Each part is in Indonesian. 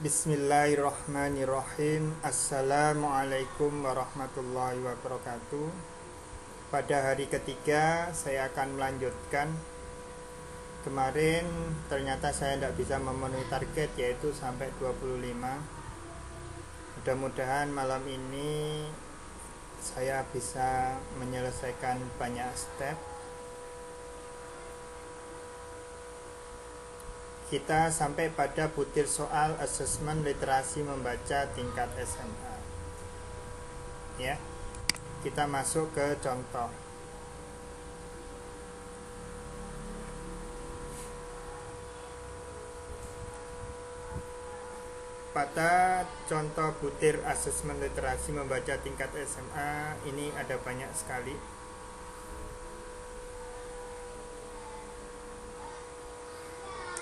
Bismillahirrahmanirrahim. Assalamualaikum warahmatullahi wabarakatuh. Pada hari ketiga saya akan melanjutkan. Kemarin ternyata saya tidak bisa memenuhi target, yaitu sampai 25. Mudah-mudahan malam ini saya bisa menyelesaikan banyak step. Kita sampai pada butir soal asesmen literasi membaca tingkat SMA. Ya. Kita masuk ke contoh. Pada contoh butir asesmen literasi membaca tingkat SMA ini ada banyak sekali.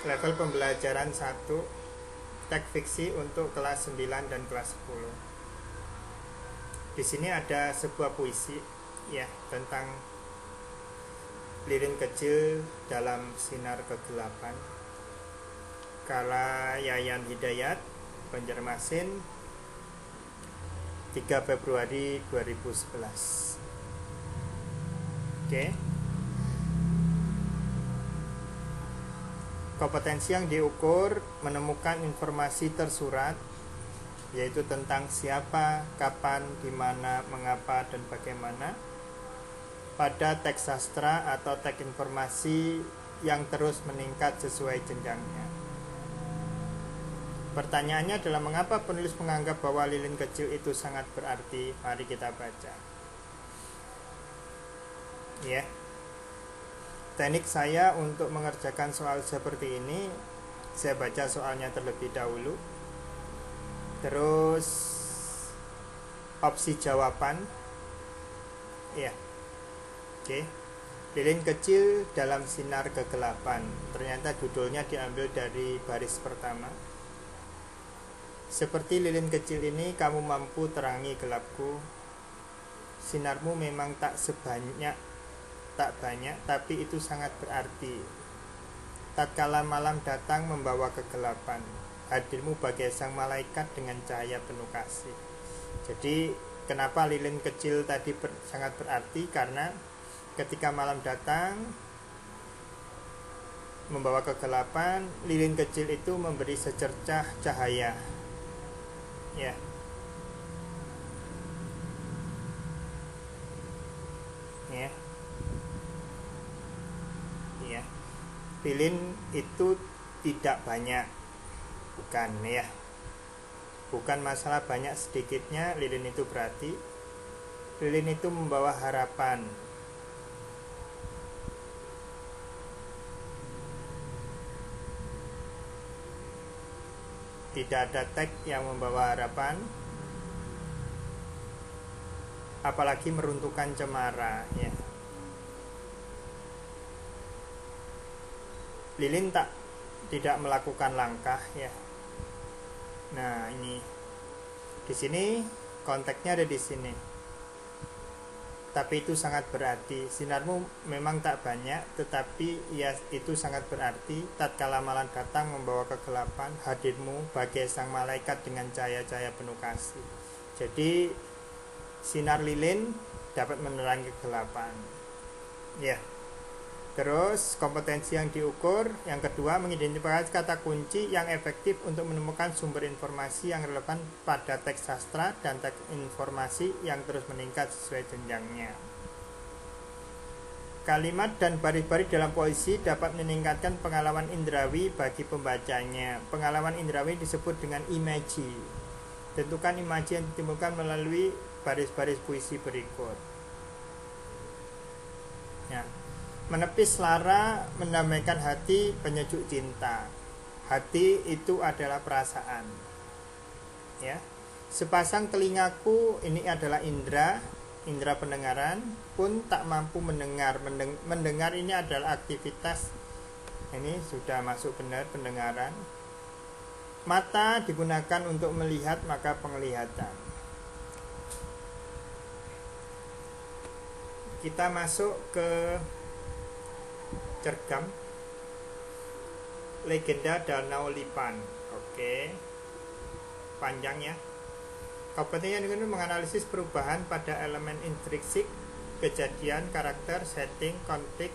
Level pembelajaran 1, teks fiksi untuk kelas 9 dan kelas 10. Di sini ada sebuah puisi ya tentang lilin kecil dalam sinar kegelapan. Kala Yayan Hidayat, Banjarmasin, 3 Februari 2011. Oke. Kompetensi yang diukur menemukan informasi tersurat, yaitu tentang siapa, kapan, di mana, mengapa, dan bagaimana, pada teks sastra atau teks informasi yang terus meningkat sesuai jenjangnya. Pertanyaannya adalah mengapa penulis menganggap bahwa lilin kecil itu sangat berarti? Mari kita baca. Ya. Teknik saya untuk mengerjakan soal seperti ini, saya baca soalnya terlebih dahulu. Terus opsi jawaban. Ya. Oke. Lilin kecil dalam sinar kegelapan. Ternyata judulnya diambil dari baris pertama. Seperti lilin kecil ini kamu mampu terangi gelapku. Sinarmu memang tak banyak, tapi itu sangat berarti. Tatkala malam datang membawa kegelapan, hadirmu bagai sang malaikat dengan cahaya penuh kasih. Jadi kenapa lilin kecil tadi sangat berarti? Karena ketika malam datang membawa kegelapan, lilin kecil itu memberi secercah cahaya. Ya. Ya. Ya. Lilin itu tidak banyak, bukan ya. Bukan masalah banyak sedikitnya lilin itu berarti. Lilin itu membawa harapan. Tidak ada teks yang membawa harapan, apalagi meruntuhkan cemara ya. Lilin tidak melakukan langkah ya. Nah, ini di sini konteksnya ada di sini. Tapi itu sangat berarti. Sinarmu memang tak banyak, tetapi ya itu sangat berarti. Tatkala malam datang membawa kegelapan, hadirmu bagai sang malaikat dengan cahaya-cahaya penuh kasih. Jadi sinar lilin dapat menerangi kegelapan. Ya. Terus kompetensi yang diukur, yang kedua mengidentifikasi kata kunci yang efektif untuk menemukan sumber informasi yang relevan pada teks sastra dan teks informasi yang terus meningkat sesuai jenjangnya. Kalimat dan baris-baris dalam puisi dapat meningkatkan pengalaman indrawi bagi pembacanya. Pengalaman indrawi disebut dengan imaji. Tentukan imaji yang ditimbulkan melalui baris-baris puisi berikut. Ya. Menepis lara, mendamaikan hati, penyejuk cinta. Hati itu adalah perasaan. Ya. Sepasang telingaku, ini adalah indera pendengaran, pun tak mampu mendengar. Mendengar ini adalah aktivitas. Ini sudah masuk benar pendengaran. Mata digunakan untuk melihat, maka penglihatan. Kita masuk ke cergam legenda Danau Lipan. Oke. panjang ya. Kompetensi itu menganalisis perubahan pada elemen intrinsik, kejadian, karakter, setting, konflik,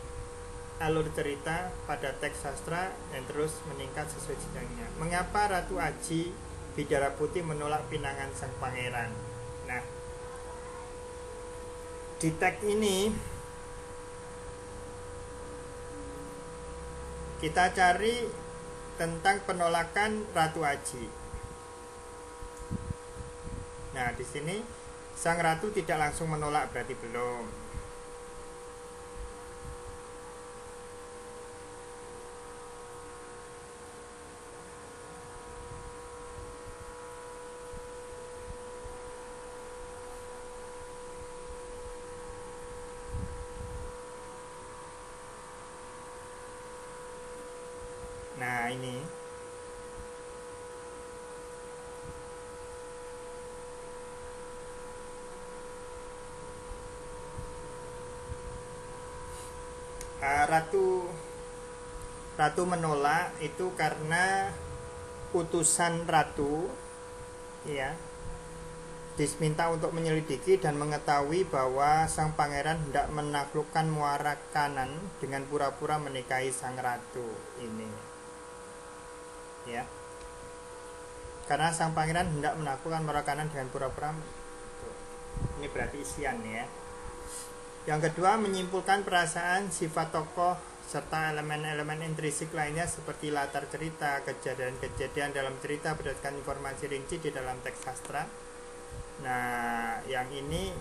alur cerita pada teks sastra, dan terus meningkat sesuai jenjangnya. Mengapa Ratu Aji Bidara Putih menolak pinangan sang pangeran? Nah, di teks ini kita cari tentang penolakan Ratu Aji. Nah, di sini sang ratu tidak langsung menolak, berarti belum. Nah, ini Ratu menolak itu karena utusan ratu ya diminta untuk menyelidiki dan mengetahui bahwa sang pangeran hendak menaklukkan Muara Kanan dengan pura-pura menikahi sang ratu ini ya, karena sang pangeran hendak menaklukkan Muara Kanan dengan pura-pura. Ini berarti isian ya. Yang kedua, menyimpulkan perasaan, sifat tokoh, serta elemen-elemen intrinsik lainnya seperti latar cerita, kejadian-kejadian dalam cerita berdasarkan informasi rinci di dalam teks sastra. Nah, yang ini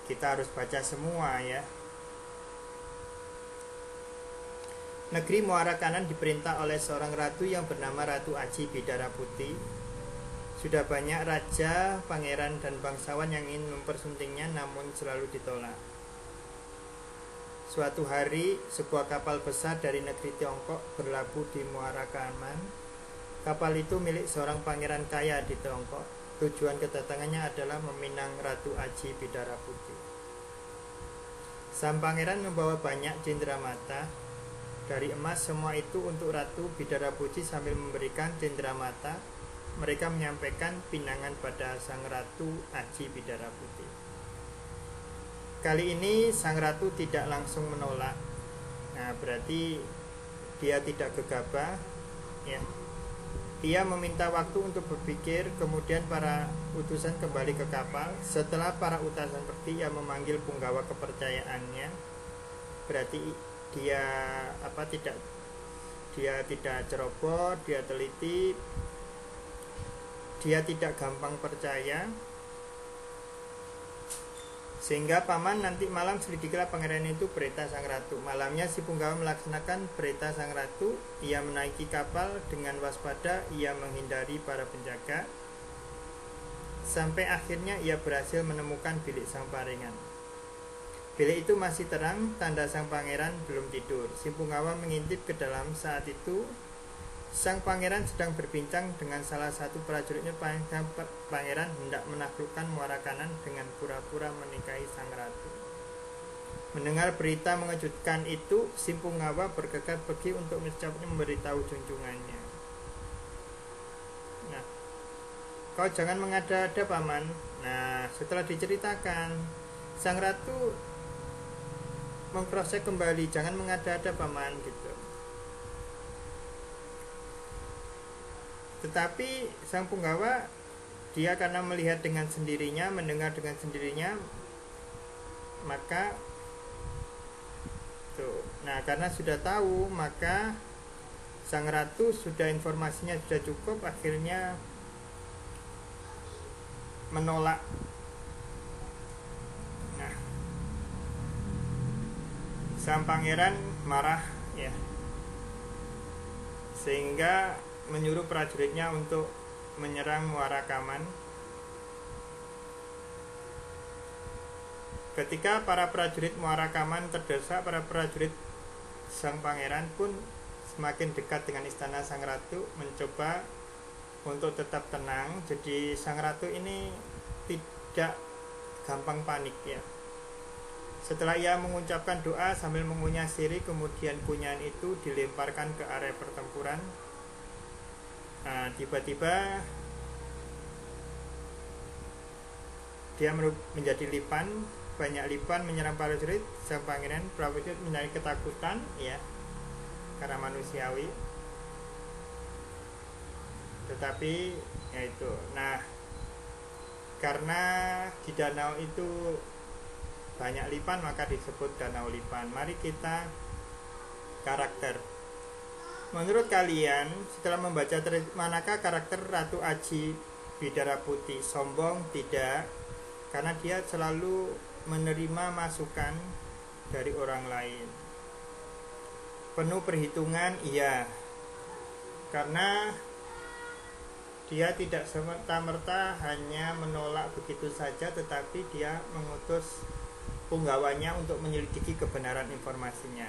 kita harus baca semua ya. Negeri Muara Kanan diperintah oleh seorang ratu yang bernama Ratu Aji Bidara Putih. Sudah banyak raja, pangeran, dan bangsawan yang ingin mempersuntingnya, namun selalu ditolak. Suatu hari, sebuah kapal besar dari negeri Tiongkok berlabuh di Muara Kanan. Kapal itu milik seorang pangeran kaya di Tiongkok. Tujuan kedatangannya adalah meminang Ratu Aji Bidara Putih. Sang pangeran membawa banyak cendramata dari emas, semua itu untuk Ratu Bidara Putih. Sambil memberikan cendramata, mereka menyampaikan pinangan pada sang Ratu Aji Bidara Putih. Kali ini sang ratu tidak langsung menolak. Nah, berarti dia tidak gegabah ya. Ia meminta waktu untuk berpikir, kemudian para utusan kembali ke kapal. Setelah para utusan pergi, ia memanggil punggawa kepercayaannya. Berarti dia tidak ceroboh, dia teliti, dia tidak gampang percaya, sehingga paman nanti malam selidikilah pangeran itu, perintah sang ratu. Malamnya si punggawa melaksanakan perintah sang ratu. Ia menaiki kapal dengan waspada, ia menghindari para penjaga, sampai akhirnya ia berhasil menemukan bilik sang pangeran. Bilik itu masih terang, tanda sang pangeran belum tidur. Si punggawa mengintip ke dalam. Saat itu sang pangeran sedang berbincang dengan salah satu prajuritnya. Pangeran hendak menaklukkan Muara Kanan dengan pura-pura menikahi sang ratu. Mendengar berita mengejutkan itu, si punggawa bergegas pergi untuk memberitahu junjungannya. Nah, kau jangan mengada-ada paman. Nah, setelah diceritakan, sang ratu mengcross-check kembali, jangan mengada-ada paman gitu. Tetapi sang punggawa, dia karena melihat dengan sendirinya, mendengar dengan sendirinya, maka tuh. Nah, karena sudah tahu, maka sang ratu sudah informasinya sudah cukup, akhirnya menolak. Nah, sang pangeran marah ya, sehingga menyuruh prajuritnya untuk menyerang Muara Kanan. Ketika para prajurit Muara Kanan terdesak, para prajurit sang pangeran pun semakin dekat dengan istana sang ratu, mencoba untuk tetap tenang. Jadi sang ratu ini tidak gampang panik ya. Setelah ia mengucapkan doa sambil mengunyah sirih, kemudian kunyahan itu dilemparkan ke area pertempuran. Tiba-tiba dia menjadi lipan, banyak lipan menyerang prajurit. Sang pangeran prajurit menjadi ketakutan, ya, karena manusiawi. Tetapi ya itu. Nah, karena di danau itu banyak lipan maka disebut danau lipan. Mari kita karakter. Menurut kalian setelah membaca manakah karakter Ratu Aji Bidara Putih? Sombong? Tidak, karena dia selalu menerima masukan dari orang lain. Penuh perhitungan? Iya, karena dia tidak serta-merta hanya menolak begitu saja, tetapi dia mengutus punggawanya untuk menyelidiki kebenaran informasinya.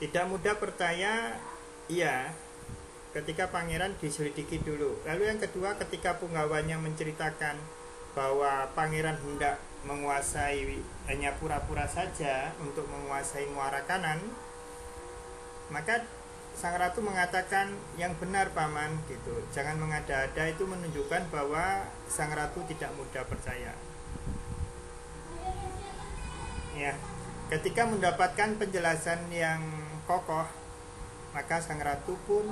Tidak mudah percaya, iya, ketika pangeran diselidiki dulu. Lalu yang kedua, ketika punggawanya menceritakan bahwa pangeran hendak menguasai, hanya pura-pura saja untuk menguasai muara kanan, maka sang ratu mengatakan, yang benar paman, gitu. Jangan mengada-ada. Itu menunjukkan bahwa sang ratu tidak mudah percaya. Ya, ketika mendapatkan penjelasan yang kokoh, maka sang ratu pun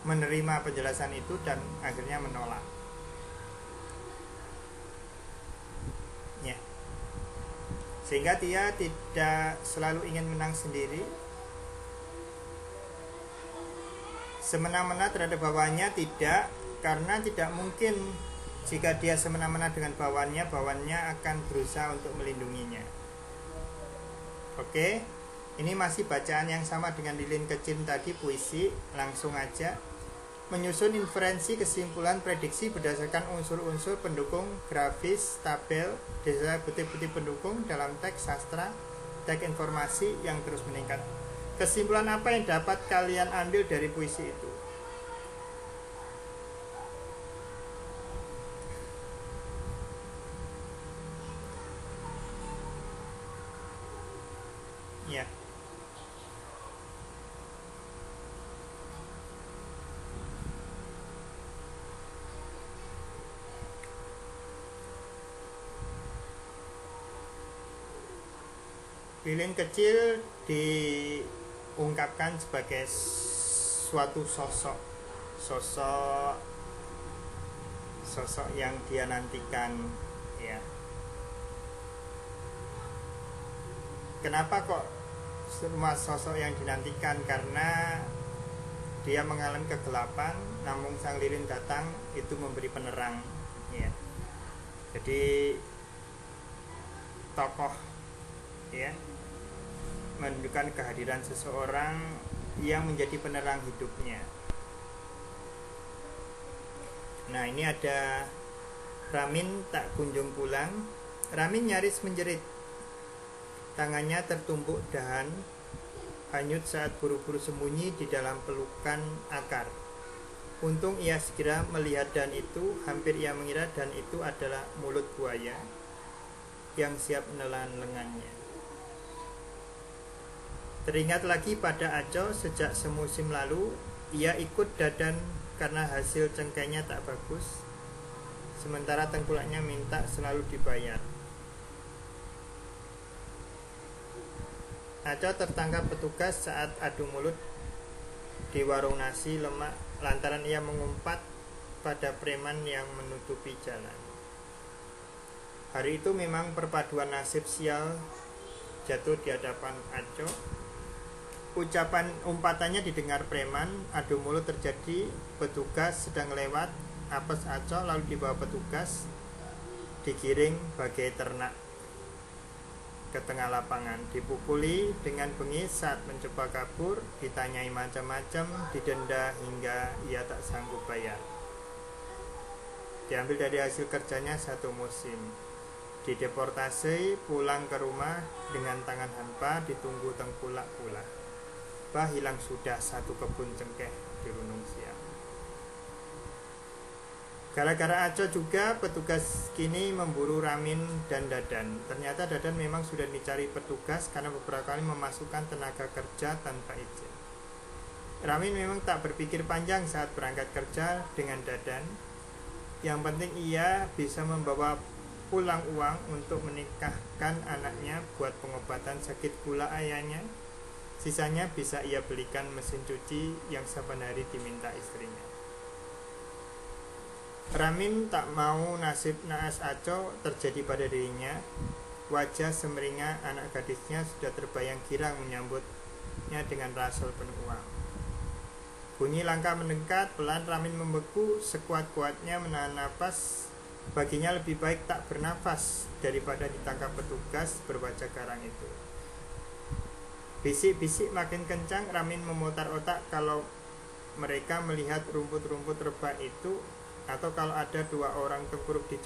menerima penjelasan itu dan akhirnya menolak. Ya, sehingga dia tidak selalu ingin menang sendiri. Semena-mena terhadap bawahannya tidak, karena tidak mungkin jika dia semena-mena dengan bawahannya akan berusaha untuk melindunginya. Oke, ini masih bacaan yang sama dengan lilin kecil tadi, puisi. Langsung aja. Menyusun inferensi, kesimpulan, prediksi berdasarkan unsur-unsur pendukung grafis, tabel, desa putih-putih pendukung dalam teks sastra, teks informasi yang terus meningkat. Kesimpulan apa yang dapat kalian ambil dari puisi itu? Ya. Lilin kecil diungkapkan sebagai suatu sosok yang dia nantikan, ya. Kenapa kok semua sosok yang dinantikan? Karena dia mengalami kegelapan, namun sang lilin datang itu memberi penerang, ya. Jadi tokoh, ya, menunjukkan kehadiran seseorang yang menjadi penerang hidupnya. Nah, ini ada Ramin tak kunjung pulang. Ramin nyaris menjerit. Tangannya tertumbuk dahan hanyut saat buru-buru sembunyi di dalam pelukan akar. Untung ia segera melihat dahan itu. Hampir ia mengira dahan itu adalah mulut buaya yang siap menelan lengannya. Teringat lagi pada Aco sejak semusim lalu. Ia ikut dadan karena hasil cengkehnya tak bagus, sementara tengkulaknya minta selalu dibayar. Aco tertangkap petugas saat adu mulut di warung nasi lemak lantaran ia mengumpat pada preman yang menutupi jalan. Hari itu memang perpaduan nasib sial jatuh di hadapan Aco. Ucapan umpatannya didengar preman, adu mulut terjadi, petugas sedang lewat, apes Aco lalu dibawa petugas, digiring bagai ternak ke tengah lapangan, dipukuli dengan bengis saat mencoba kabur, ditanyai macam-macam, didenda hingga ia tak sanggup bayar. Diambil dari hasil kerjanya satu musim, dideportasi pulang ke rumah dengan tangan hampa, ditunggu tengkulak pula. Bah, hilang sudah satu kebun cengkeh di Gunung Siang. Gara-gara Aco juga petugas kini memburu Ramin dan Dadan. Ternyata Dadan memang sudah dicari petugas karena beberapa kali memasukkan tenaga kerja tanpa izin. Ramin memang tak berpikir panjang saat berangkat kerja dengan Dadan. Yang penting ia bisa membawa pulang uang untuk menikahkan anaknya buat pengobatan sakit gula ayahnya. Sisanya bisa ia belikan mesin cuci yang saban hari diminta istrinya. Ramin tak mau nasib naas Aco terjadi pada dirinya. Wajah semeringah anak gadisnya sudah terbayang girang menyambutnya dengan rasul penuh uang. Bunyi langkah mendekat, pelan Ramin membeku, sekuat-kuatnya menahan napas. Baginya lebih baik tak bernafas daripada ditangkap petugas berwajah garang itu. Bisik-bisik makin kencang, Ramin memutar otak kalau mereka melihat rumput-rumput rebah itu, atau kalau ada dua orang tengkurap di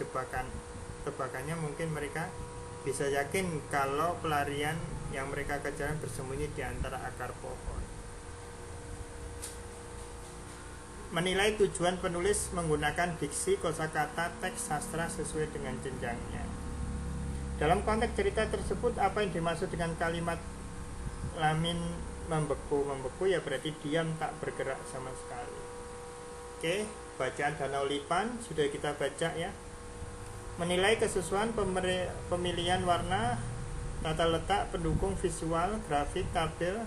tebakannya, mungkin mereka bisa yakin kalau pelarian yang mereka kejar bersembunyi di antara akar pohon. Menilai tujuan penulis menggunakan diksi kosakata teks sastra sesuai dengan jenjangnya. Dalam konteks cerita tersebut, apa yang dimaksud dengan kalimat Ramin membeku ya berarti diam, tak bergerak sama sekali. Oke, bacaan Danau Lipan sudah kita baca ya. Menilai kesesuaian pemilihan warna, tata letak, pendukung visual, grafik, tabel.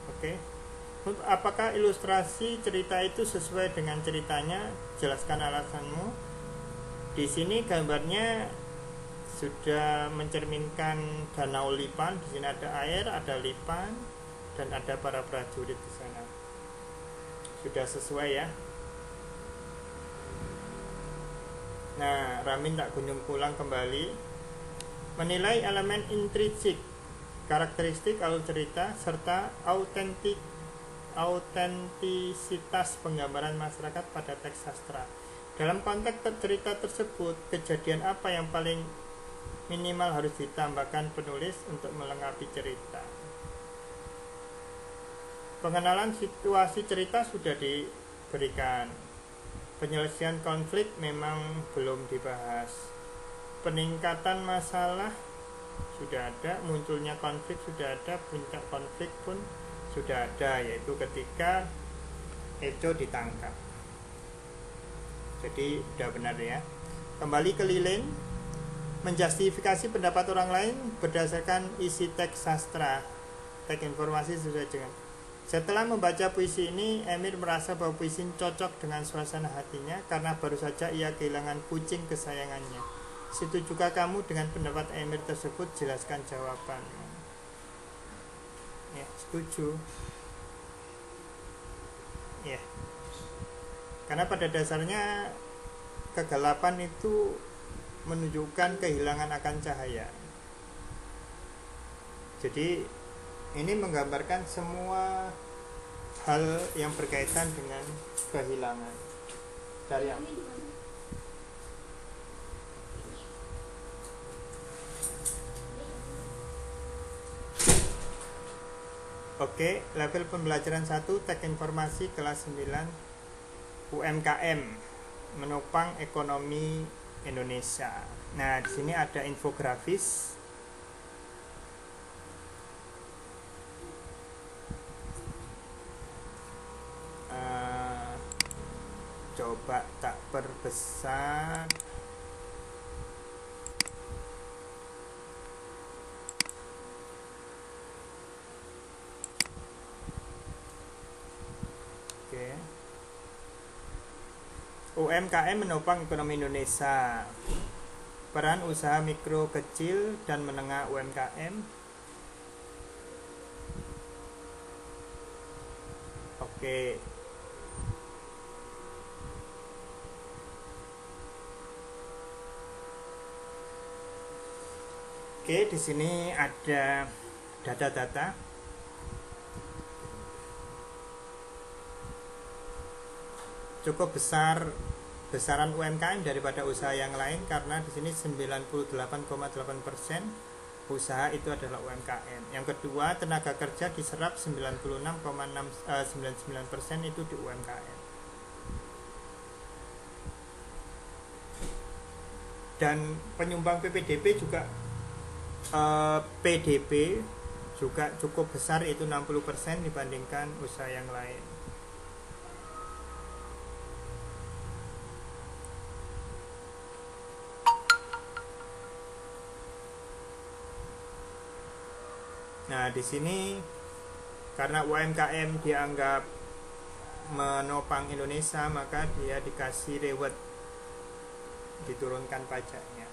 Oke. Apakah ilustrasi cerita itu sesuai dengan ceritanya? Jelaskan alasanmu. Di sini gambarnya sudah mencerminkan Danau Lipan. Di sini ada air, ada lipan, dan ada para prajurit di sana. Sudah sesuai ya. Nah, Ramin tak kunjung pulang kembali. Menilai elemen intrinsik, karakteristik alur cerita, serta autentisitas penggambaran masyarakat pada teks sastra. Dalam konteks cerita tersebut, kejadian apa yang paling minimal harus ditambahkan penulis untuk melengkapi cerita? Pengenalan situasi cerita sudah diberikan. Penyelesaian konflik memang belum dibahas. Peningkatan masalah sudah ada, munculnya konflik sudah ada, puncak konflik pun sudah ada, yaitu ketika Eco ditangkap. Jadi sudah benar ya. Kembali ke lilin, menjustifikasi pendapat orang lain berdasarkan isi teks sastra. Teks informasi sesuai dengan. Setelah membaca puisi ini, Emir merasa bahwa puisi cocok dengan suasana hatinya karena baru saja ia kehilangan kucing kesayangannya. Setujukah kamu dengan pendapat Emir tersebut? Jelaskan jawabanmu. Ya, setuju. Ya. Karena pada dasarnya kegelapan itu menunjukkan kehilangan akan cahaya. Jadi ini menggambarkan semua hal yang berkaitan dengan kehilangan. Dari yang Oke, level pembelajaran 1 Teks Informasi kelas 9 UMKM, menopang ekonomi Indonesia. Nah, di sini ada infografis. Coba tak perbesar. UMKM menopang ekonomi Indonesia. Peran usaha mikro, kecil, dan menengah UMKM. Oke. Oke, di sini ada data-data. Cukup besaran UMKM daripada usaha yang lain karena di sini 98,8% usaha itu adalah UMKM. Yang kedua, tenaga kerja diserap 96,99% itu di UMKM. Dan penyumbang PPDB juga PDB juga cukup besar, yaitu 60% dibandingkan usaha yang lain. Nah, di sini karena UMKM dianggap menopang Indonesia, maka dia dikasih reward, diturunkan pajaknya.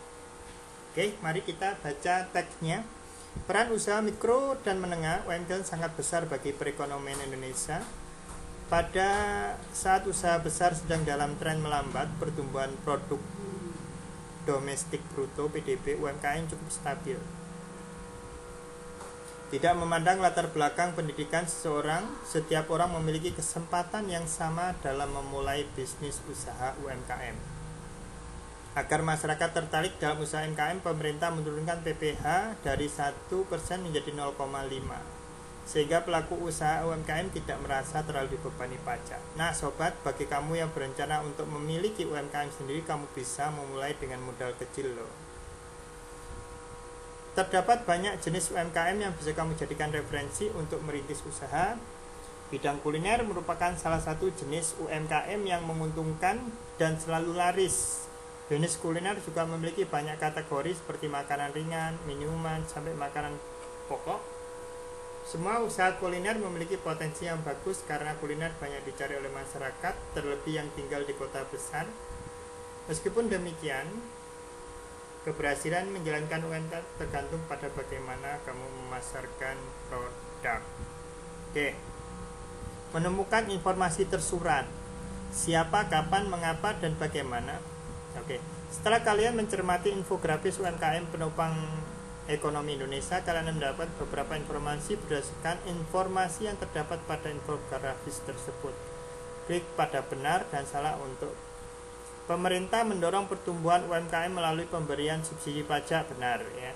Oke, mari kita baca teksnya. Peran usaha mikro dan menengah UMKM sangat besar bagi perekonomian Indonesia. Pada saat usaha besar sedang dalam tren melambat, pertumbuhan produk domestik bruto (PDB) UMKM cukup stabil. Tidak memandang latar belakang pendidikan seseorang, setiap orang memiliki kesempatan yang sama dalam memulai bisnis usaha UMKM. Agar masyarakat tertarik dalam usaha UMKM, pemerintah menurunkan PPh dari 1% menjadi 0,5, sehingga pelaku usaha UMKM tidak merasa terlalu dibebani pajak. Nah sobat, bagi kamu yang berencana untuk memiliki UMKM sendiri, kamu bisa memulai dengan modal kecil loh. Terdapat banyak jenis UMKM yang bisa kamu jadikan referensi untuk merintis usaha. Bidang kuliner merupakan salah satu jenis UMKM yang menguntungkan dan selalu laris. Jenis kuliner juga memiliki banyak kategori seperti makanan ringan, minuman, sampai makanan pokok. Semua usaha kuliner memiliki potensi yang bagus karena kuliner banyak dicari oleh masyarakat, terlebih yang tinggal di kota besar. Meskipun demikian, keberhasilan menjalankan UMKM tergantung pada bagaimana kamu memasarkan produk. Oke. Menemukan informasi tersurat. Siapa, kapan, mengapa, dan bagaimana. Oke. Setelah kalian mencermati infografis UMKM penopang ekonomi Indonesia, kalian mendapat beberapa informasi berdasarkan informasi yang terdapat pada infografis tersebut. Klik pada benar dan salah untuk. Pemerintah mendorong pertumbuhan UMKM melalui pemberian subsidi pajak, benar ya.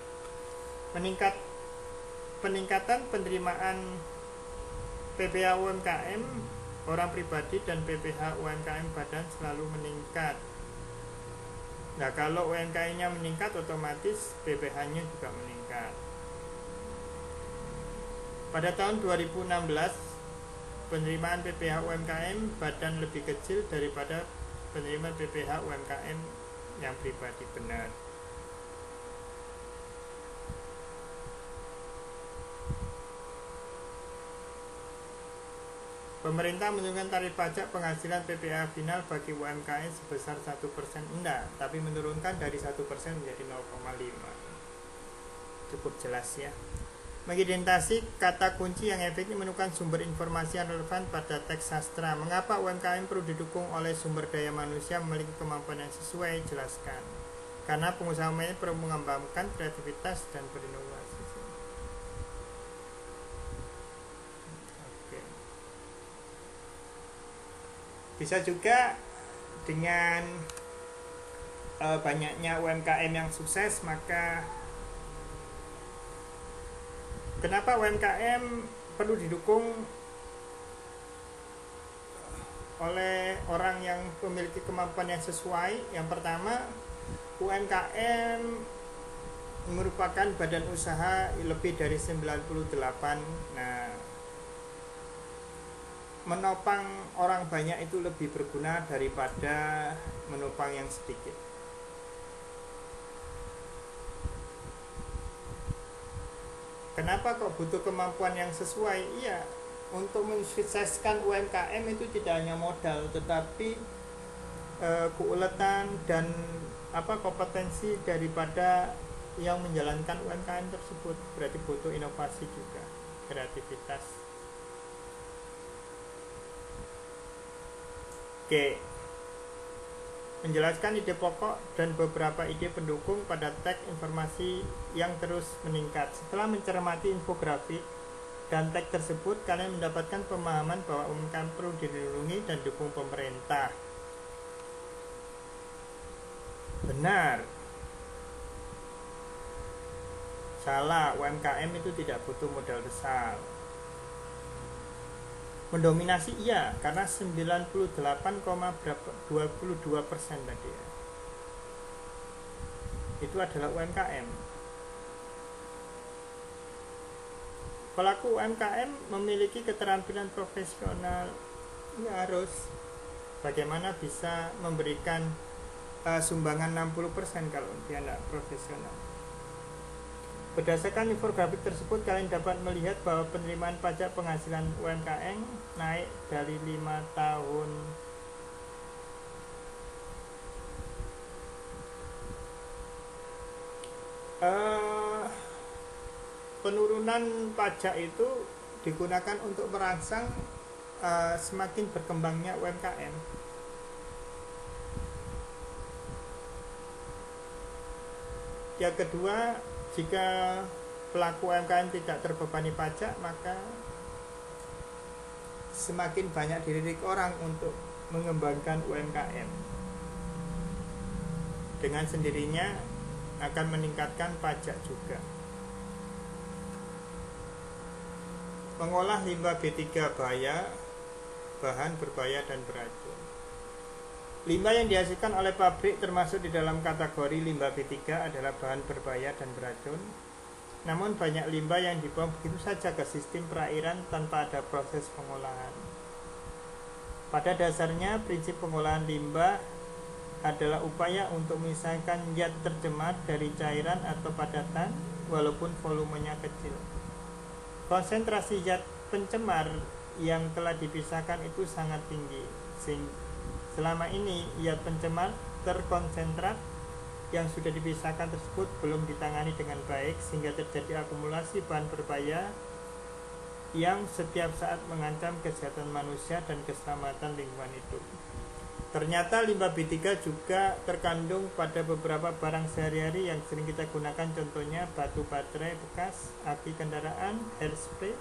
Peningkatan penerimaan PPh UMKM orang pribadi dan PPh UMKM badan selalu meningkat. Nah, kalau UMKM-nya meningkat, otomatis PPh-nya juga meningkat. Pada tahun 2016, penerimaan PPh UMKM badan lebih kecil daripada penerimaan PPh UMKM yang pribadi, benar. Pemerintah menurunkan tarif pajak penghasilan PPh final bagi UMKM sebesar 1%. Enggak, tapi menurunkan dari 1% menjadi 0,5. Cukup jelas ya. Mengidentifikasi kata kunci yang efektif, menemukan sumber informasi yang relevan pada teks sastra. Mengapa UMKM perlu didukung oleh sumber daya manusia memiliki kemampuan yang sesuai? Jelaskan. Karena pengusaha UMKM perlu mengembangkan kreativitas dan berinovasi. Oke. Bisa juga dengan banyaknya UMKM yang sukses, maka kenapa UMKM perlu didukung oleh orang yang memiliki kemampuan yang sesuai? Yang pertama, UMKM merupakan badan usaha lebih dari 98. Nah, menopang orang banyak itu lebih berguna daripada menopang yang sedikit. Kenapa kok butuh kemampuan yang sesuai? Iya, untuk mensukseskan UMKM itu tidak hanya modal, tetapi keuletan dan kompetensi daripada yang menjalankan UMKM tersebut. Berarti butuh inovasi juga, kreativitas. Oke. Menjelaskan ide pokok dan beberapa ide pendukung pada teks informasi yang terus meningkat. Setelah mencermati infografik dan teks tersebut, kalian mendapatkan pemahaman bahwa UMKM perlu dilindungi dan didukung pemerintah. Benar. Salah, UMKM itu tidak butuh modal besar. Mendominasi iya, karena 98,22% tadi ya. Itu adalah UMKM. Pelaku UMKM memiliki keterampilan profesional, ya harus bagaimana bisa memberikan sumbangan 60% kalau dia tidak profesional. Berdasarkan infografik tersebut, kalian dapat melihat bahwa penerimaan pajak penghasilan UMKM naik dari 5 tahun penurunan pajak itu digunakan untuk merangsang semakin berkembangnya UMKM. Yang kedua, jika pelaku UMKM tidak terbebani pajak, maka semakin banyak dilirik orang untuk mengembangkan UMKM. Dengan sendirinya akan meningkatkan pajak juga. Mengolah limbah B3 bahaya, bahan berbahaya dan beracun. Limbah yang dihasilkan oleh pabrik termasuk di dalam kategori limbah B3 adalah bahan berbahaya dan beracun. Namun banyak limbah yang dibuang begitu saja ke sistem perairan tanpa ada proses pengolahan. Pada dasarnya, prinsip pengolahan limbah adalah upaya untuk memisahkan zat tercemar dari cairan atau padatan walaupun volumenya kecil. Konsentrasi zat pencemar yang telah dipisahkan itu sangat tinggi. Selama ini zat pencemar terkonsentrat yang sudah dipisahkan tersebut belum ditangani dengan baik sehingga terjadi akumulasi bahan berbahaya yang setiap saat mengancam kesehatan manusia dan keselamatan lingkungan hidup. Ternyata limbah B3 juga terkandung pada beberapa barang sehari-hari yang sering kita gunakan, contohnya batu baterai bekas, aki kendaraan, hairspray,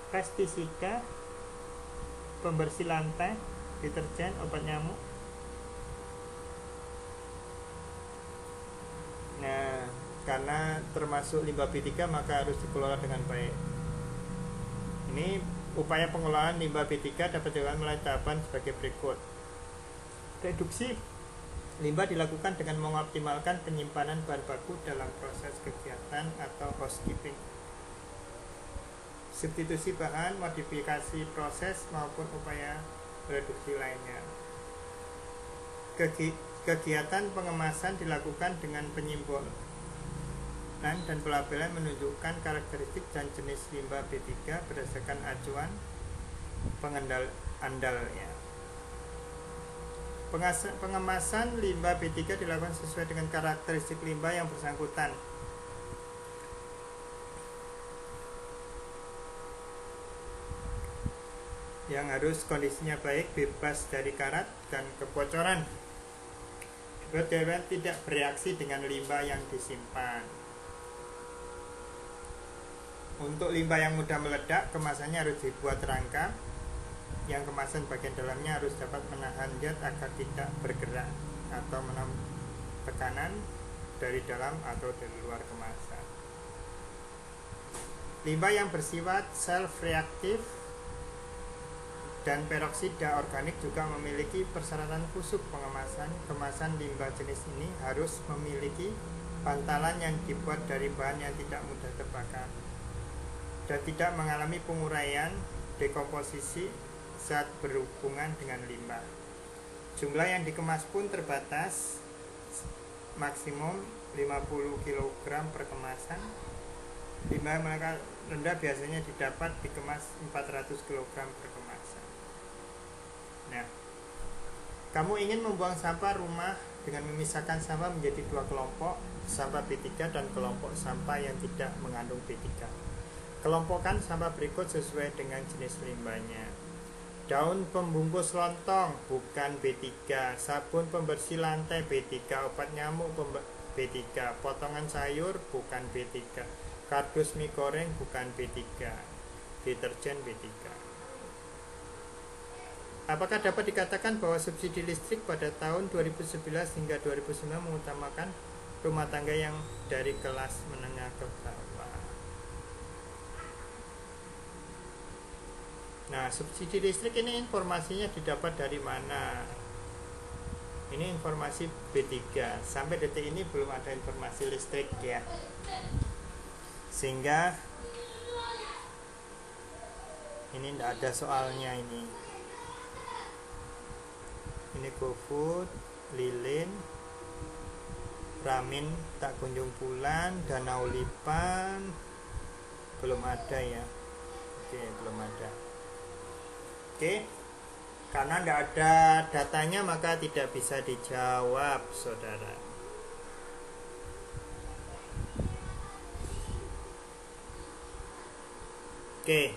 pestisida, pembersih lantai, deterjen, obat nyamuk. Nah, karena termasuk limbah B3 maka harus dikelola dengan baik. Ini upaya pengelolaan limbah B3 dapat dilakukan melalui tahapan sebagai berikut. Reduksi limbah dilakukan dengan mengoptimalkan penyimpanan bahan baku dalam proses kegiatan atau housekeeping. Substitusi bahan, modifikasi proses maupun upaya reduksi lainnya. Kegiatan pengemasan dilakukan dengan penyimbolan dan pelabelan menunjukkan karakteristik dan jenis limbah B3 berdasarkan acuan andalnya. Pengemasan limbah B3 dilakukan sesuai dengan karakteristik limbah yang bersangkutan. Yang harus kondisinya baik, bebas dari karat dan kebocoran. Tidak bereaksi dengan limbah yang disimpan. Untuk limbah yang mudah meledak, kemasannya harus dibuat rangkap. Yang kemasan bagian dalamnya harus dapat menahan zat agar tidak bergerak atau menahan tekanan dari dalam atau dari luar kemasan. Limbah yang bersifat self-reaktif dan peroksida organik juga memiliki persyaratan khusus pengemasan. Kemasan limbah jenis ini harus memiliki bantalan yang dibuat dari bahan yang tidak mudah terbakar dan tidak mengalami penguraian, dekomposisi saat berhubungan dengan limbah. Jumlah yang dikemas pun terbatas, maksimum 50 kg per kemasan. Limbah yang rendah biasanya didapat dikemas 400 kg per kemasan. Nah, kamu ingin membuang sampah rumah dengan memisahkan sampah menjadi dua kelompok, sampah B3 dan kelompok sampah yang tidak mengandung B3. Kelompokkan sampah berikut sesuai dengan jenis limbahnya. Daun pembungkus lontong bukan B3, sabun pembersih lantai B3, obat nyamuk B3, potongan sayur bukan B3, kardus mie goreng bukan B3, deterjen B3. Apakah dapat dikatakan bahwa subsidi listrik pada tahun 2011 hingga 2009 mengutamakan rumah tangga yang dari kelas menengah ke bawah? Nah, subsidi listrik ini informasinya didapat dari mana? Ini informasi B3. Sampai detik ini belum ada informasi listrik ya. Sehingga Ini tidak ada soalnya ini. Ini GoFood, Lilin, Ramin tak kunjung pulang, Danau Lipan belum ada ya. Oke, belum ada. Oke, karena tidak ada datanya maka tidak bisa dijawab, saudara. Oke.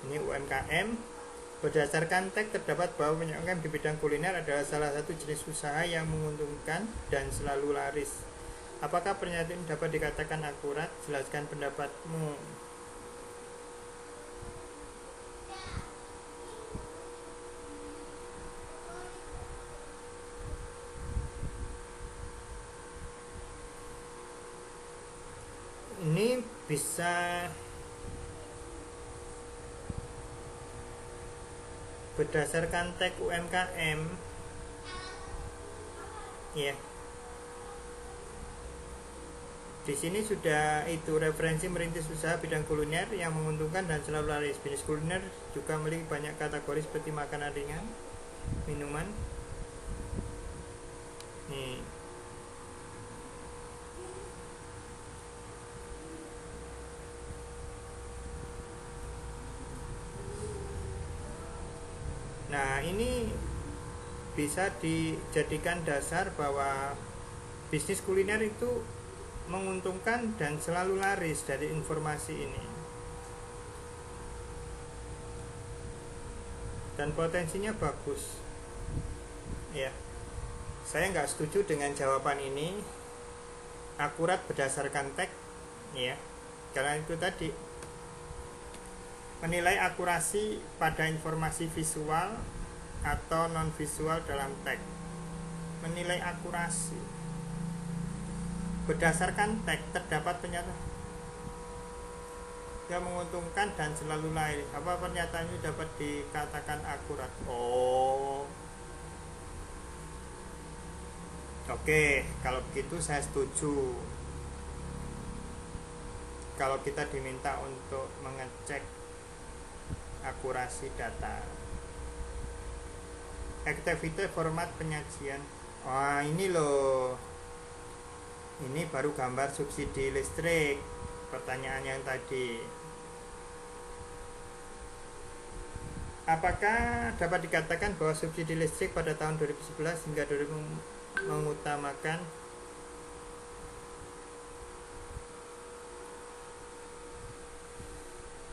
Ini UMKM. Berdasarkan teks terdapat bahwa UMKM di bidang kuliner adalah salah satu jenis usaha yang menguntungkan dan selalu laris. Apakah pernyataan ini dapat dikatakan akurat? Jelaskan pendapatmu. Ini bisa berdasarkan teks UMKM ya. Di sini sudah itu referensi merintis usaha bidang kuliner yang menguntungkan dan selalu laris. Bisnis kuliner juga memiliki banyak kategori seperti makanan ringan, minuman. Nih. Nah, ini bisa dijadikan dasar bahwa bisnis kuliner itu menguntungkan dan selalu laris dari informasi ini. Dan potensinya bagus. Ya. Saya nggak setuju dengan jawaban ini akurat berdasarkan teks ya. Karena itu tadi menilai akurasi pada informasi visual atau non visual dalam teks. Menilai akurasi berdasarkan teks terdapat pernyataan yang menguntungkan dan selalu laris. Apa pernyataan itu dapat dikatakan akurat? Oke, kalau begitu saya setuju. Kalau kita diminta untuk mengecek akurasi data. Aktivitas format penyajian. Wah, ini loh. Ini baru gambar subsidi listrik. Pertanyaan yang tadi. Apakah dapat dikatakan bahwa subsidi listrik pada tahun 2011 hingga 2000 mengutamakan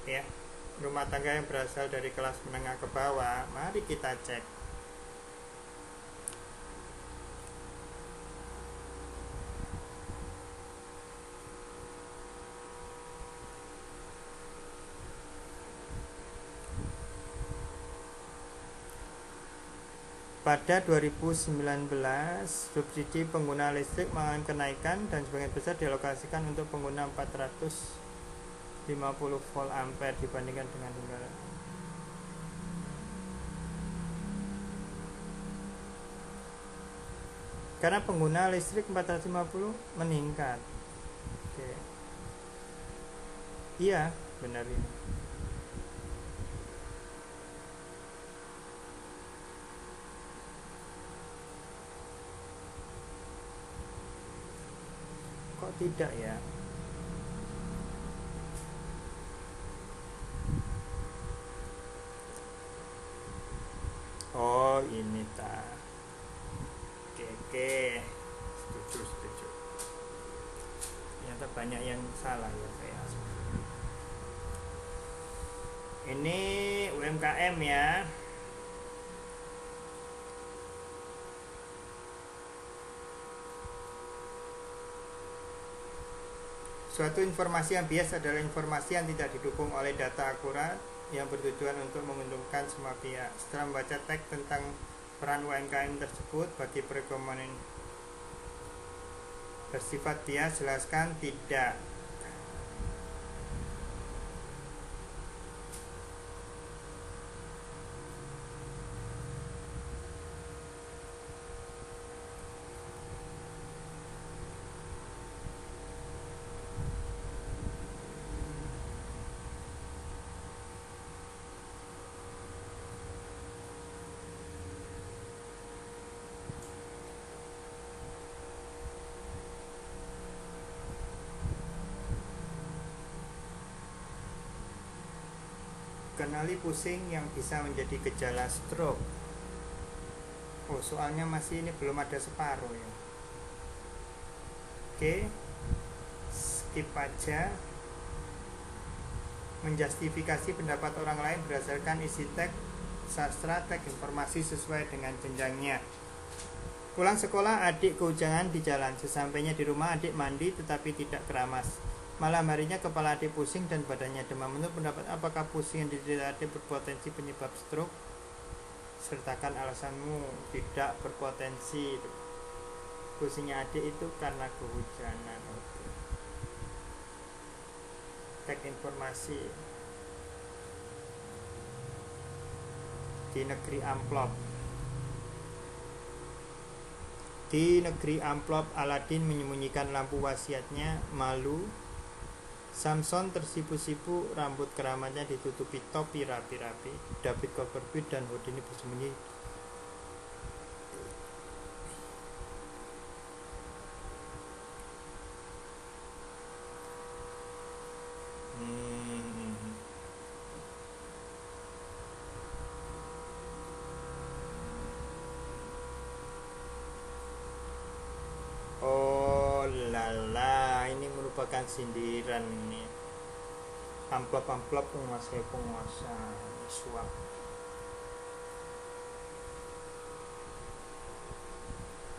ya rumah tangga yang berasal dari kelas menengah ke bawah? Mari kita cek. Pada 2019, subsidi pengguna listrik mengalami kenaikan dan sebagian besar dialokasikan untuk pengguna 450 volt ampere dibandingkan dengan negara. Karena pengguna listrik 450 meningkat. Oke. Iya, benar ini. Kok tidak ya? Oh, ini tak. Oke. Setuju. Ternyata banyak yang salah ya saya. Ini UMKM ya. Suatu informasi yang bias adalah informasi yang tidak didukung oleh data akurat yang bertujuan untuk menguntungkan semua pihak. Setelah membaca teks tentang peran UMKM tersebut bagi perekonomian bersifat bias, jelaskan tidak. Kenali pusing yang bisa menjadi gejala stroke. Oh, soalnya masih ini belum ada separuh ya. Oke, skip aja. Menjustifikasi pendapat orang lain berdasarkan isi teks sastra, teks informasi sesuai dengan jenjangnya. Pulang sekolah, adik kehujanan di jalan. Sesampainya di rumah, adik mandi tetapi tidak keramas. Malam harinya kepala adik pusing dan badannya demam. Menurut pendapat, apakah pusing yang diderita adik berpotensi penyebab stroke? Sertakan alasanmu. Tidak berpotensi. Pusingnya adik itu karena kehujanan. Oke. Teks informasi. Di negeri amplop. Di negeri amplop, Aladin menyembunyikan lampu wasiatnya. Malu, Samson tersipu-sipu, rambut keramatnya ditutupi topi rapi-rapi. David Copperfield dan Houdini bersembunyi. Oh lala, ini merupakan sindiran nih. Amplop-amplop penguasa suap.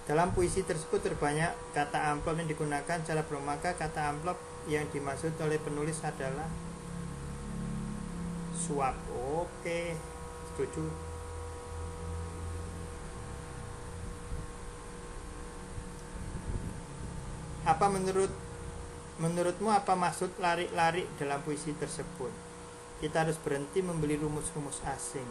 Dalam puisi tersebut terbanyak kata amplop yang digunakan secara bermaka kata amplop yang dimaksud oleh penulis adalah suap. Oke, setuju. Apa menurutmu apa maksud lari-lari dalam puisi tersebut? Kita harus berhenti membeli rumus-rumus asing.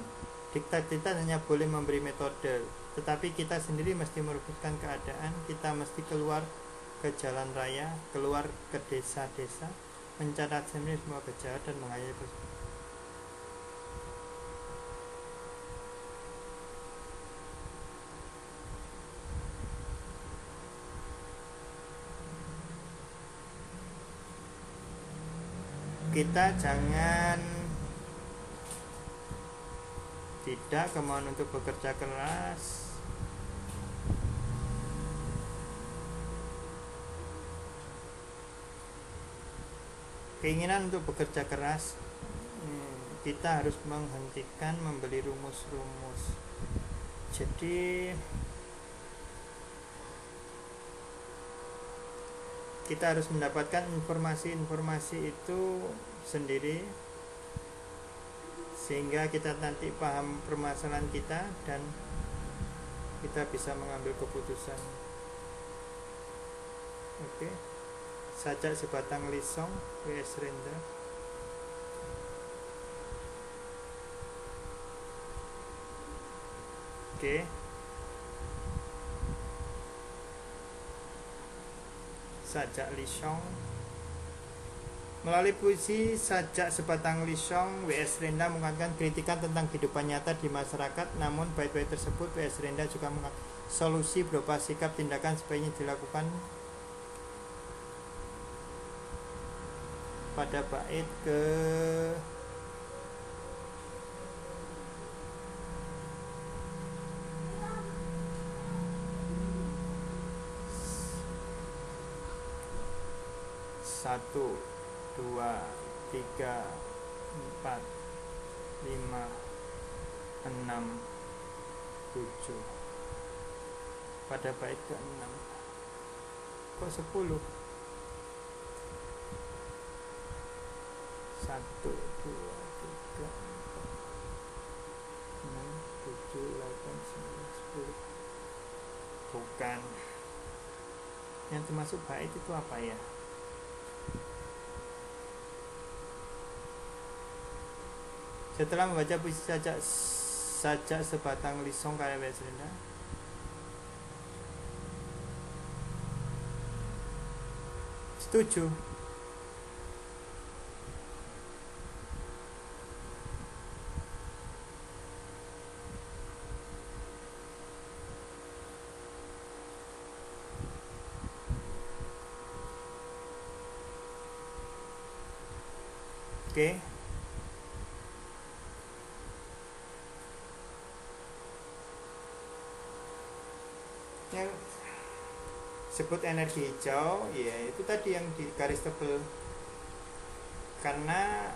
Diktat-diktat hanya boleh memberi metode, tetapi kita sendiri mesti merumuskan keadaan. Kita mesti keluar ke jalan raya, keluar ke desa-desa, mencatat sendiri semua gejala dan menghayati tersebut. Kita jangan tidak kemauan untuk bekerja keras, keinginan untuk bekerja keras. Kita harus menghentikan membeli rumus-rumus. Jadi kita harus mendapatkan informasi-informasi itu sendiri sehingga kita nanti paham permasalahan kita dan kita bisa mengambil keputusan. Oke. Sajak sebatang lisong W.S. Renda. Oke. Sajak lisong. Melalui puisi Sajak Sebatang Lisong, W.S. Renda mengatakan kritikan tentang kehidupan nyata di masyarakat. Namun bait-bait tersebut W.S. Renda juga mengatakan solusi berupa sikap tindakan sebaiknya dilakukan. Pada bait ke satu, 2, 3, 4, 5, 6, 7. Pada bait ke-6. Kok 10? 1, 2, 3, 4, 6, 7, 8, 9, 10. Bukan. Yang termasuk bait itu apa ya? Setelah membaca puisi Sajak Sebatang Lisong karya W.S. Renda, setuju. Oke. Yang sebut energi hijau, ya itu tadi yang di garis tebal, karena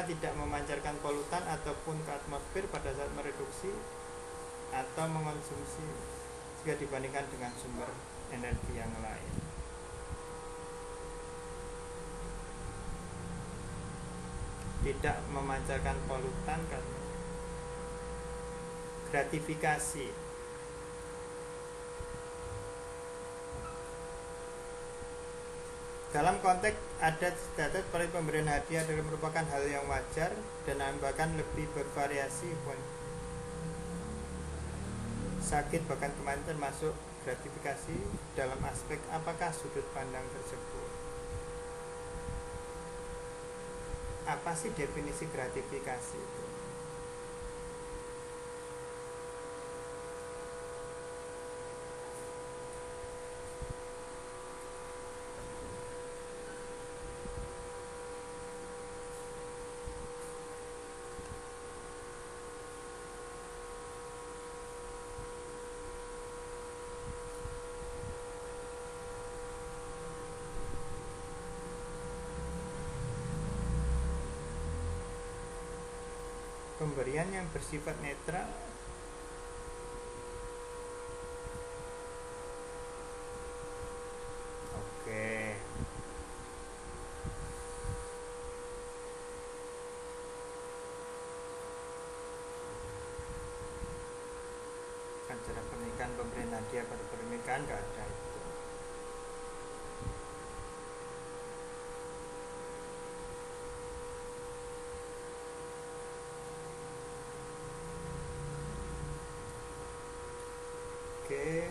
tidak memancarkan polutan ataupun ke atmosfer pada saat mereduksi atau mengonsumsi jika dibandingkan dengan sumber energi yang lain. Tidak memancarkan polutan karena gratifikasi. Dalam konteks adat istiadat, pemberian hadiah adalah merupakan hal yang wajar dan bahkan lebih bervariasi pun. Sakit bahkan kemarin termasuk gratifikasi dalam aspek apakah sudut pandang tersebut. Apa sih definisi gratifikasi itu? Pemberian yang bersifat netral. Oke. Acara pernikahan, pemberian hadiah pada pernikahan nggak ada itu. Oke.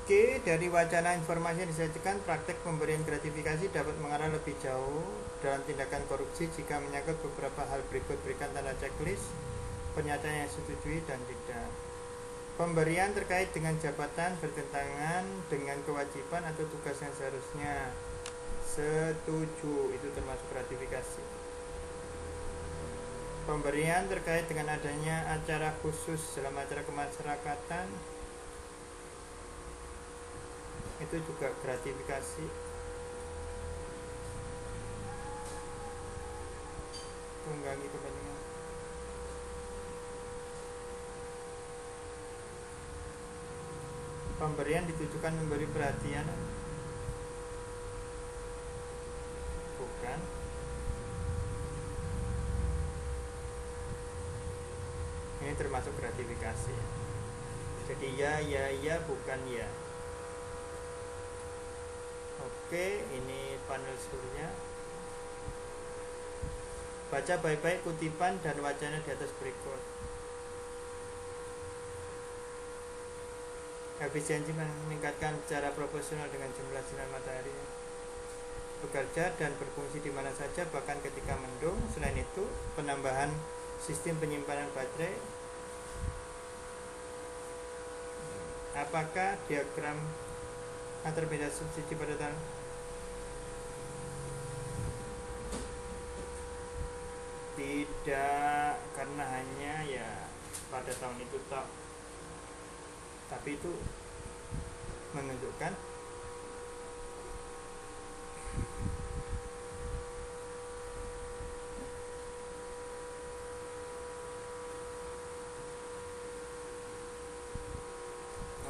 Oke, dari wacana informasi yang disajikan, praktek pemberian gratifikasi dapat mengarah lebih jauh dalam tindakan korupsi jika menyangkut beberapa hal berikut. Berikan tanda checklist pernyataan yang disetujui dan tidak. Pemberian terkait dengan jabatan bertentangan dengan kewajiban atau tugas yang seharusnya. Setuju, itu termasuk gratifikasi. Pemberian terkait dengan adanya acara khusus dalam acara kemasyarakatan, itu juga gratifikasi. Tunggangi kepentingan. Pemberian ditujukan memberi perhatian, bukan. Ini termasuk gratifikasi. Jadi ya, bukan ya. Oke, ini panel seluruhnya. Baca baik-baik kutipan dan wacana di atas berikut. Efisiensi meningkatkan secara proporsional dengan jumlah sinar matahari. Bekerja dan berfungsi di mana saja, bahkan ketika mendung. Selain itu, penambahan sistem penyimpanan baterai. Apakah diagram antar beda subsidi pada tahun? Tidak, karena hanya ya pada tahun itu tak. Tapi itu menunjukkan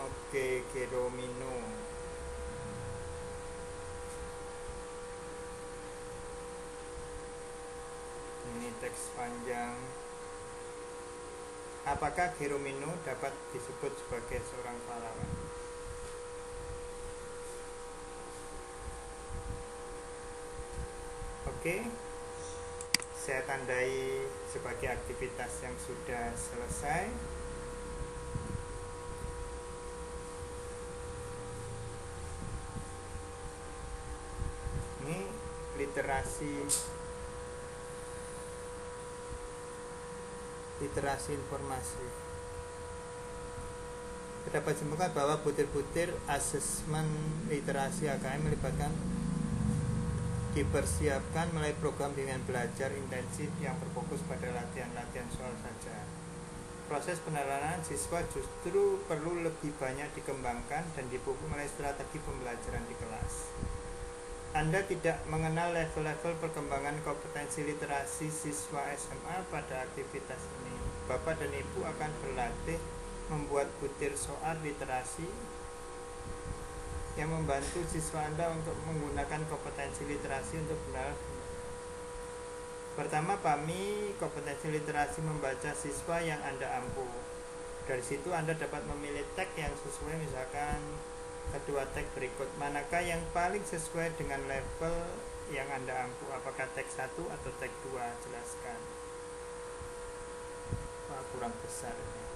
oke, Geromino. Ini teks panjang. Apakah Geromino dapat disebut sebagai seorang pahlawan? Oke, saya tandai sebagai aktivitas yang sudah selesai. Ini literasi literasi informasi. Dapat simpulkan bahwa butir-butir asesmen literasi AKM melibatkan dipersiapkan melalui program dengan belajar intensif yang berfokus pada latihan-latihan soal saja. Proses penerapan siswa justru perlu lebih banyak dikembangkan dan dipupuk melalui strategi pembelajaran di kelas. Anda tidak mengenal level-level perkembangan kompetensi literasi siswa SMA pada aktivitas ini. Bapak dan Ibu akan berlatih membuat butir soal literasi yang membantu siswa Anda untuk menggunakan kompetensi literasi untuk benar. Pertama, pahami kompetensi literasi membaca siswa yang Anda ampuh. Dari situ Anda dapat memilih tag yang sesuai, misalkan kedua tag berikut. Manakah yang paling sesuai dengan level yang Anda ampuh? Apakah tag 1 atau tag 2? Jelaskan. Wah, kurang besar ini.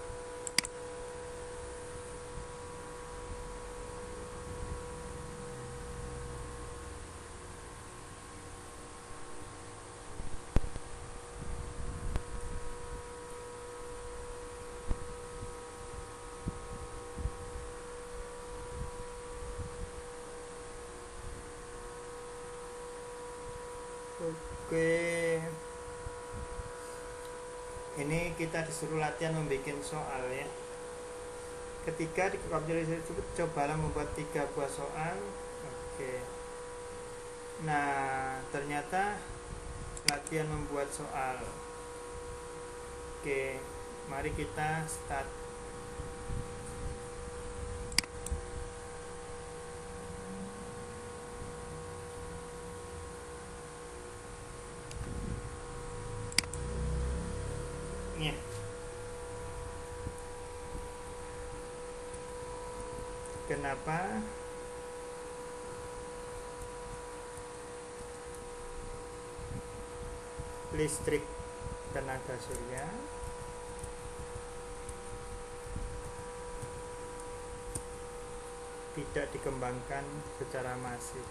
Oke, ini kita disuruh latihan membuat soal ya. Ketika di kompilasi tersebut cobalah membuat 3 buah soal. Oke. Nah, ternyata latihan membuat soal. Oke, mari kita start. Ya. Kenapa listrik tenaga surya tidak dikembangkan secara masif?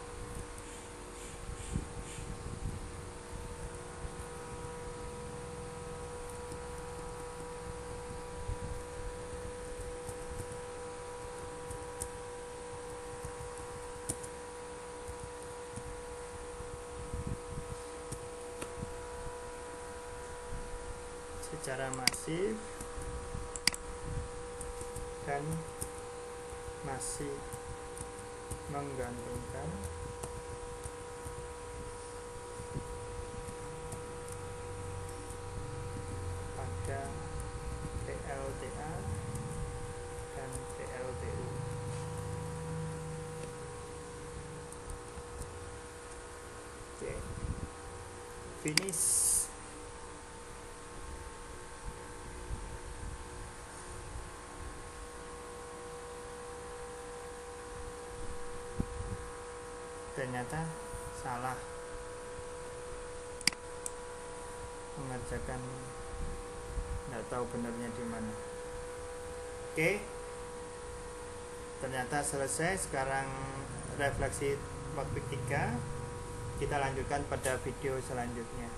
Secara masif dan masih menggantungkan pada PLTA dan PLTU. Oke, finish. Ternyata salah mengerjakan, nggak tahu benernya di mana. Oke, ternyata selesai. Sekarang refleksi topik 3 kita lanjutkan pada video selanjutnya.